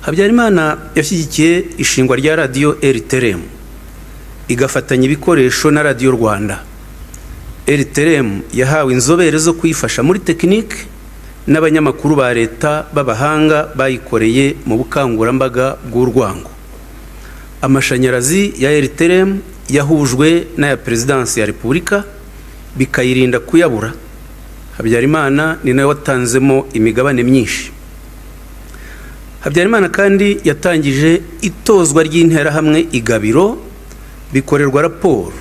Habyarimana yashyigikiye ishingwa rya radiyo RTRM igafatanya ibikoresho na radiyo Rwanda. RTRM yahawe inzobere zo kuyifasha muri tekinike n'abanyamakuru ba leta b'abahanga bayikoreye mu bukangurambaga bw'urwango. Amashanyarazi ya RTRM yahujwe n'aya Perezidansi ya Repubulika bikayirinda kuyabura. Habyarimana ni nawe watanzemo imigabane myinshi. Habyarimana kandi yatangije itozwa ry'interahamwe igabiro bikorerwa raporo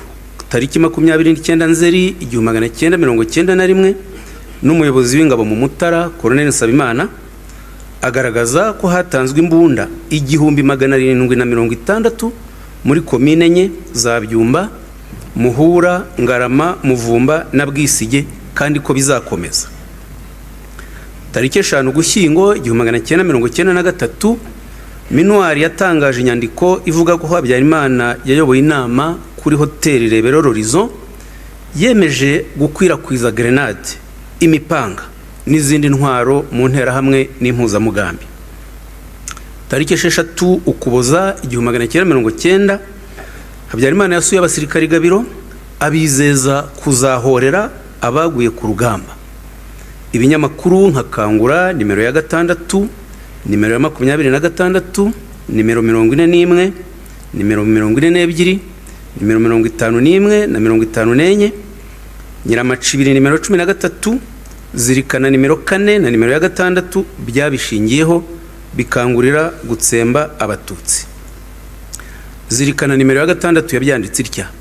tariki 29 Nzeri 1991 n'umuyobozi w'ingabo mu Mutara Colonel Nsabimana agaragaza ko hatanzwe imbunda 1760 muri komine enye za Byumba, Muhura, Ngarama, Muvumba na Bwisige kandi ko bizakomeza. Tariki 5 Ugushyingo 1993 Minuari yatangaje inyandiko ivuga ko Habyarimana yayoboye inama kuri hoteli Rebero Horizon yemeje gukwirakwiza grenade, imipanga n'izindi ntwaro mu nterahamwe n'impuzamugambi. Tariki 6 Ukuboza 1990 Habyarimana yasuye abasirikari gabiro abizeza kuzahorera abaguye ku rugamba. Ibinyamakuru nka Kangura nimero ya 6, nimero ya 26, nimero 41, nimero 42, nimero 51 na 54, Nyiramacibiri nimero 13, Zirikana nimero 4 na nimero ya 6 byabishingiyeho bikangurira gutsemba abatutsi. Zirikana nimero ya 6 yabyanditse itya: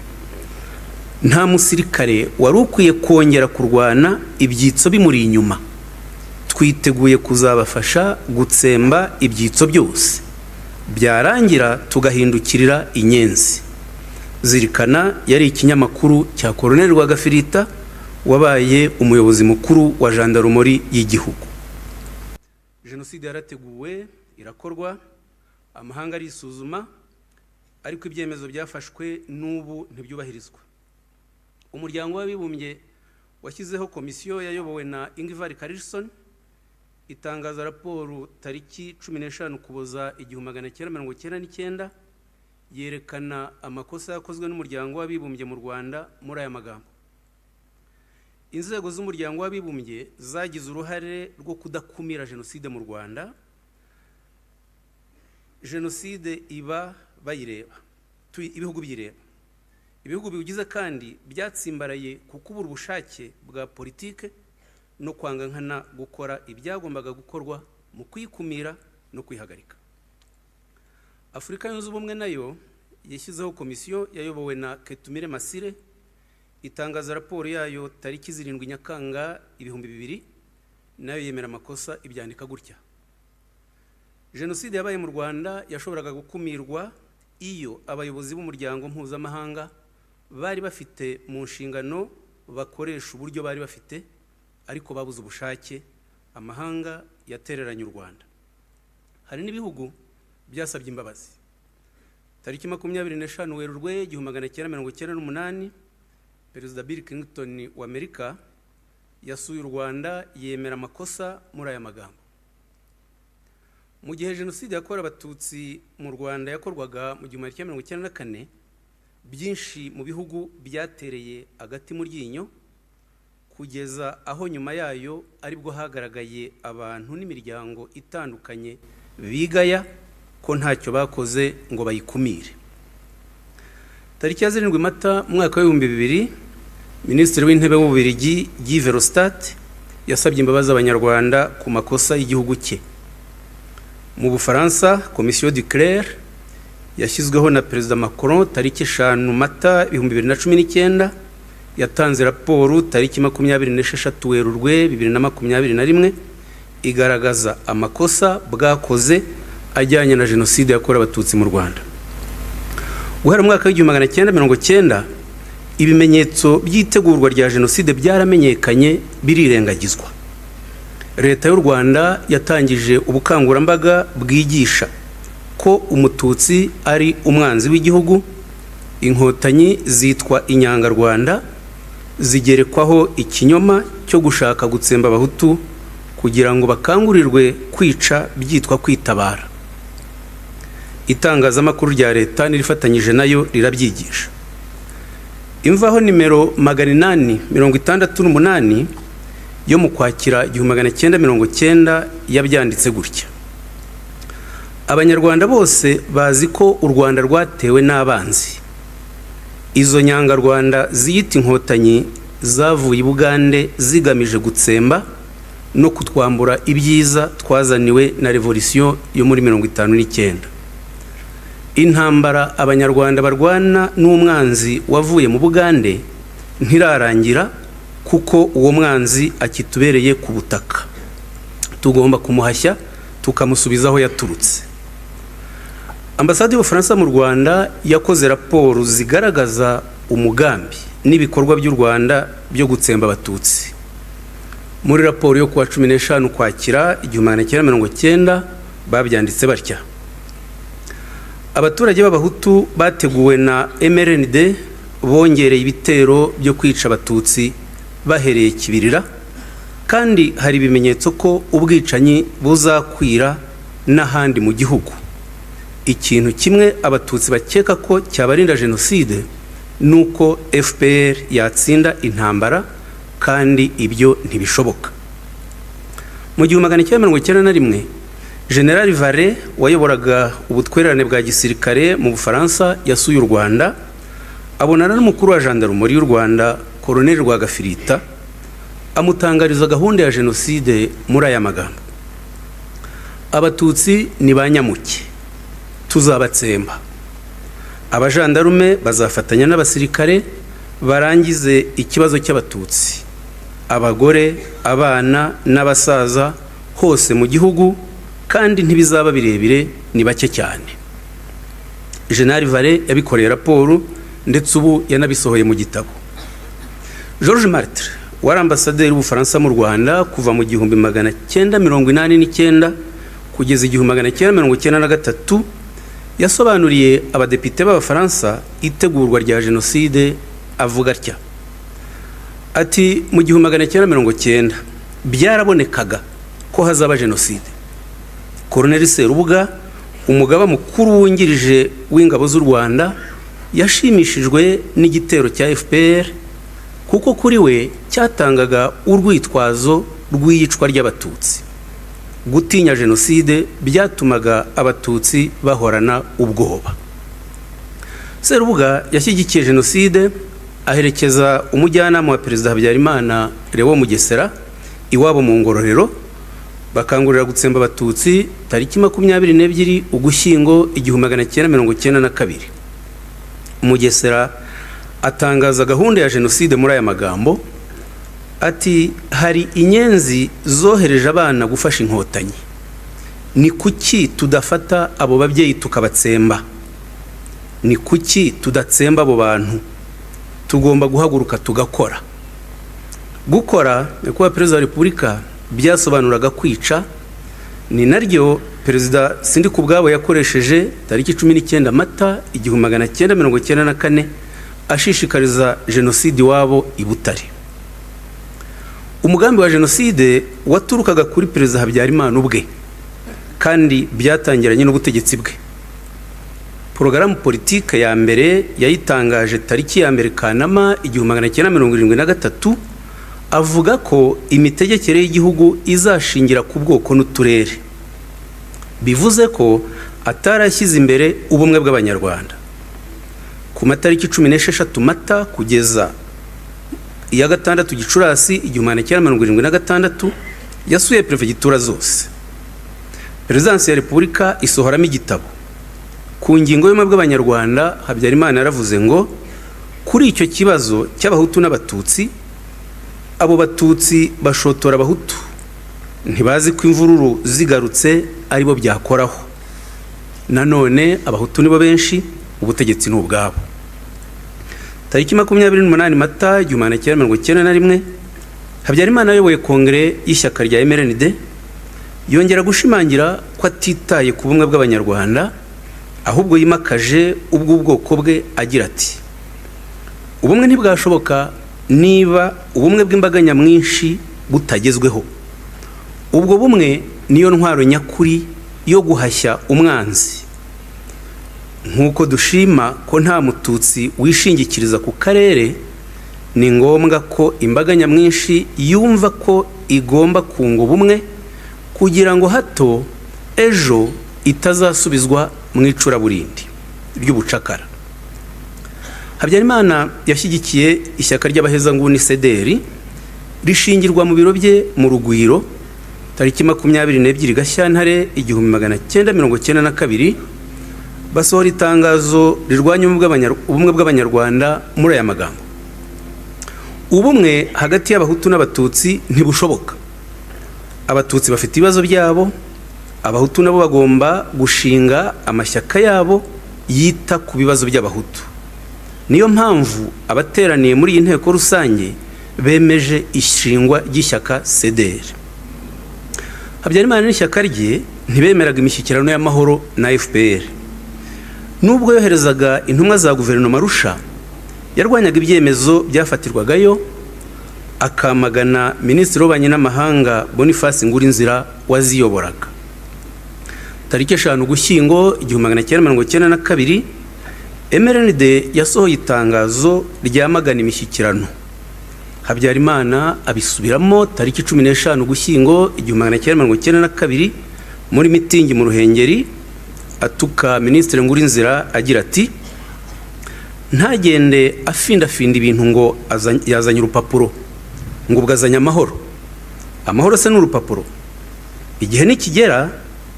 nta musirikare wari ukwiye kongera kurwana ibyitso bimuri inyuma. Twiteguye kuzabafasha gutsemba ibyitso byose, byarangira tugahindukirira inyenzi. Zirikana yari ikinyamakuru cya Colonel Rwagafirita wabaye umuyobozi mukuru wa Gendarmerie y'igihugu. Jenoside yarateguwe irakorwa, amahanga arisuzuma, ariko ibyemezo byafashwe n'ubu ntibyubahirizwa. Umuryango w'abibumbye washyizeho komisiyo yayobowe na Ingvar Carlsson itangaza raporo tariki 15 Ukuboza 1999 yerekana amakosa yakozwe n'umuryango w'abibumbye mu Rwanda muri aya magambo: inzego z'umuryango w'abibumbye zagize uruhare rwo kudakumira jenoside mu Rwanda. Jenoside iba bayireba, ibihugu byireba. Ibihugu biugize kandi byatsimbaraye kukubura ubushake bwa politike no kwanga nkana gukora ibyagombaga gukorwa mu kwikumira no kwihagarika. Afurika yunze ubumwe nayo yashyizeho komisiyo yayobowe na Ketumire Masire itangaza raporo yayo tariki 7 Nyakanga 2000 nayo yemera amakosa ibyandika gutya: jenoside yabaye mu Rwanda yashoboraga gukumirwa iyo abayobozi b'umuryango mpuzamahanga bari bafite mu nshingano bakoresha uburyo bari bafite, ariko babuze ubushake. Amahanga yatereranye u Rwanda. Hari n'ibihugu byasabye imbabazi. Tariki 25 Werurwe 1998 Perezida Bill Clinton wa Amerika yasuye u Rwanda yemera amakosa muri aya magambo: mu gihe jenoside yakorewe abatutsi mu Rwanda yakorwaga mu 1994, byinshi mu bihugu byatereye agati mu ryinyo kugeza aho nyuma yayo aribwo hagaragaye abantu n'imiryango itandukanye bigaya ko ntacyo bakoze ngo bayikumire. Tariki ya 7 Mata mwaka wa 2000 Minisitiri w'Intebe w'Ububiligi Guy Verhofstadt yasabye imbabazi abanyarwanda ku makosa y'igihugu cye. Mu Bufaransa, Commission du Clair yashyizweho na Perezida Macron tariki 5 Mata 2019 yatanze raporo tariki 26 Werurwe 2021 igaragaza amakosa bwakoze ajyanye na jenoside yakorewe abatutsi mu Rwanda. Guhera mu mwaka wa 1990 ibimenyetso by'itegurwa rya jenoside byaramenyekanye birirengagizwa. Leta y'u Rwanda yatangije ubukangurambaga bwigisha ko umututsi ari umwanzi w'igihugu. Inkotanyi zitwa inyangarwanda zigerekwaho ikinyoma cyo gushaka gutsemba abahutu kugira ngo bakangurirwe kwica byitwa kwitabara. itangazamakuru rya leta n'irifatanyije nayo rirabyigisha. Imvaho nimero 868 yo mu Kwakira 1990 yabyanditse gutya: Abanyarwanda bose bazi ko u Rwanda rwatewe n'abanzi. Izo nyangarwanda ziyita inkotanyi zavuye i Bugande zigamije gutsemba no kutwambura ibyiza twazaniwe na revolution yo muri 59. Intambara abanyarwanda barwana n'umwanzi wavuye mu Bugande ntirarangira, kuko uwo mwanzi akitubereye ku butaka. Tugomba kumuhashya tukamusubiza aho yaturutse. Ambasade y'Ubufaransa mu Rwanda yakoze raporo zigaragaza umugambi n'ibikorwa by'u Rwanda byo gutsemba abatutsi. Muri raporo yo kuwa 15 Ukwakira 1990 babyanditse batya: Abaturage b'abahutu bateguwe na MRND bongereye ibitero byo kwica abatutsi bahereye Kibirira, kandi hari ibimenyetso ko ubwicanyi buzakwira n'ahandi mu gihugu. Ikintu kimwe abatutsi bakeka ko cyabarinda jenoside nuko FPR yatsinda intambara, kandi ibyo ntibishoboka. Mu 1991 General Vare wayoboraga ubutwererane bwa gisirikare mu Bufaransa yasuye u Rwanda, abonana n'umukuru wa gendarmerie y'u Rwanda Colonel Rwagafirita, amutangariza gahunda ya jenoside muri aya magambo: Abatutsi ni banyamuke, tuzabatsemba. Abajandarume bazafatanya n'abasirikare barangize ikibazo cy'abatutsi, abagore, abana n'abasaza hose mu gihugu, kandi ntibizaba birebire, ni bake cyane. General Vare yabikoreye raporo ndetse ubu yanabisohoye mu gitabo. Georges Martre wari ambasaderi w'Ubufaransa mu Rwanda kuva mu 1989 kugeza 1993 yasobanuriye abadepite b'Abafaransa itegurwa rya jenoside avuga atya ati: mu 1990 byarabonekaga ko hazaba jenoside. Colonel Serubuga, umugaba mukuru wungirije w'ingabo z'u Rwanda, yashimishijwe n'igitero cya FPR kuko kuri we cyatangaga urwitwazo rw'iyicwa ry'abatutsi. Gutinya jenoside byatumaga abatutsi bahorana ubwoba. Serubuga yashyigikiye jenoside, aherekeza umujyanama wa Perezida Habyarimana Lewo Mugesera iwabo mu Ngororero, bakangurira gutsemba abatutsi tariki 22 Ugushyingo 1992. Mugesera atangaza gahunda ya jenoside muri aya magambo ati: hari inyenzi zohereje abana gufasha inkotanyi, ni kuki tudafata abo babyeyi tukabatsemba? Ni kuki tudatsemba abo bantu? Tugomba guhaguruka tugakora. Gukora kuba Perezida wa Repubulika byasobanuraga kwica, ni naryo Perezida Sindikubwabo yakoresheje tariki 19 Mata 1994 ashishikariza jenoside wabo i Butare. Umugambi wa jenoside waturukaga kuri Perezida Habyarimana ubwe, kandi byatangiranye n'ubutegetsi bwe. Porogaramu politike ya mbere yayitangaje tariki ya 1 Kanama 1973, avuga ko imitegekere y'igihugu izashingira ku bwoko n'uturere. Bivuze ko atarashyize imbere ubumwe bw'Abanyarwanda. Ku matariki 16 Mata kugeza iya 6 Gicurasi 1976 yasuye prefegitura zose. Perezidansi ya Repubulika isohoramo igitabo. Ku ngingo y'ubumwe bw'Abanyarwanda, Habyarimana yaravuze ngo kuri icyo kibazo cy'abahutu n'abatutsi, abo batutsi bashotora abahutu, ntibazi ko imvururu zigarutse aribo byakoraho. Nanone abahutu nibo benshi, ubutegetsi n'ubwabo. Tariki 28 Mata 1991 Habyarimana ayoboye kongere y'ishyaka rya MRND yongera gushimangira ko atitaye ku bumwe bw'Abanyarwanda, ahubwo yimakaje ubw'ubwoko bwe agira ati: ubumwe ntibwashoboka niba ubumwe bw'imbaga nyamwinshi butagezweho. Ubwo bumwe niyo ntwaro nyakuri yo guhashya umwanzi. nk'uko dushima ko nta mututsi wishingikiriza ku karere, ni ngombwa ko imbaga nyamwinshi yumva ko igomba kunga ubumwe kugira ngo hato ejo itazasubizwa mu icuraburindi ry'ubucakara. Habyarimana yashyigikiye ishyaka ry'abahezanguni CDR rishingirwa mu biro bye mu Rugwiro tariki 22 Gashyantare 1992, basohora itangazo rirwanya ubumwe bw'abanyarwanda muri aya magambo: ubumwe hagati y'abahutu n'abatutsi ntibushoboka. Abatutsi bafite ibibazo byabo, abahutu nabo bagomba gushinga amashyaka yabo yita ku bibazo by'abahutu. Niyo mpamvu abateraniye muri iyi nteko rusange bemeje ishingwa ry'ishyaka CDR. Habyarimana n'ishyaka rye ntibemeraga imishyikirano y'amahoro na FPR. Nubwo yoherezaga intumwa za guverinoma Arusha, yarwanyaga ibyemezo byafatirwagayo, akamagana minisitiri w'ububanyi n'amahanga Boniface Ngurinzira waziyoboraga. Tariki 5 Ugushyingo 1992, MRND yasohoye itangazo ryamagana imishyikirano. Habyarimana abisubiramo tariki 15 Ugushyingo 1992 muri mitingi mu Ruhengeri, atuka minisitiri Ngurinzira agira ati: ntagende afindafinda ibintu ngo yazanye urupapuro ngo ubwazanye amahoro. Amahoro se n'urupapuro? Igihe nikigera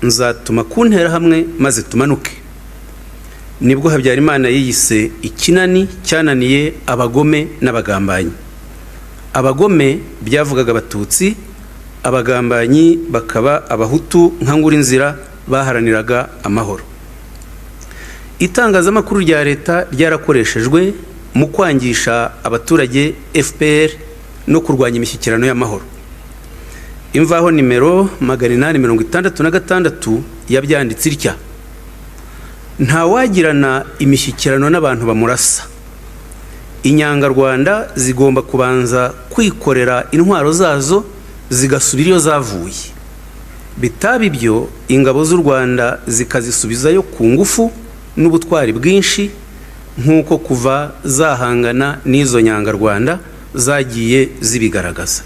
nzatuma kuntera hamwe maze tumanuke. Nibwo Habyarimana yiyise ikinani cyananiye abagome n'abagambanyi. Abagome byavugaga abatutsi, abagambanyi bakaba abahutu nka Ngurinzira baharaniraga amahoro. Itangazamakuru rya leta ryarakoreshejwe mu kwangisha abaturage FPR no kurwanya imishyikirano y'amahoro. Imvaho nimero 866 yabyanditse itya: ntawagirana imishyikirano n'abantu bamurasa. Inyangarwanda zigomba kubanza kwikorera intwaro zazo zigasubira iyo zavuye. Bitaba ibyo ingabo z'u Rwanda zikazisubizayo ku ngufu n'ubutwari bwinshi, nk'uko kuva zahangana n'izo nyangarwanda zagiye zibigaragaza.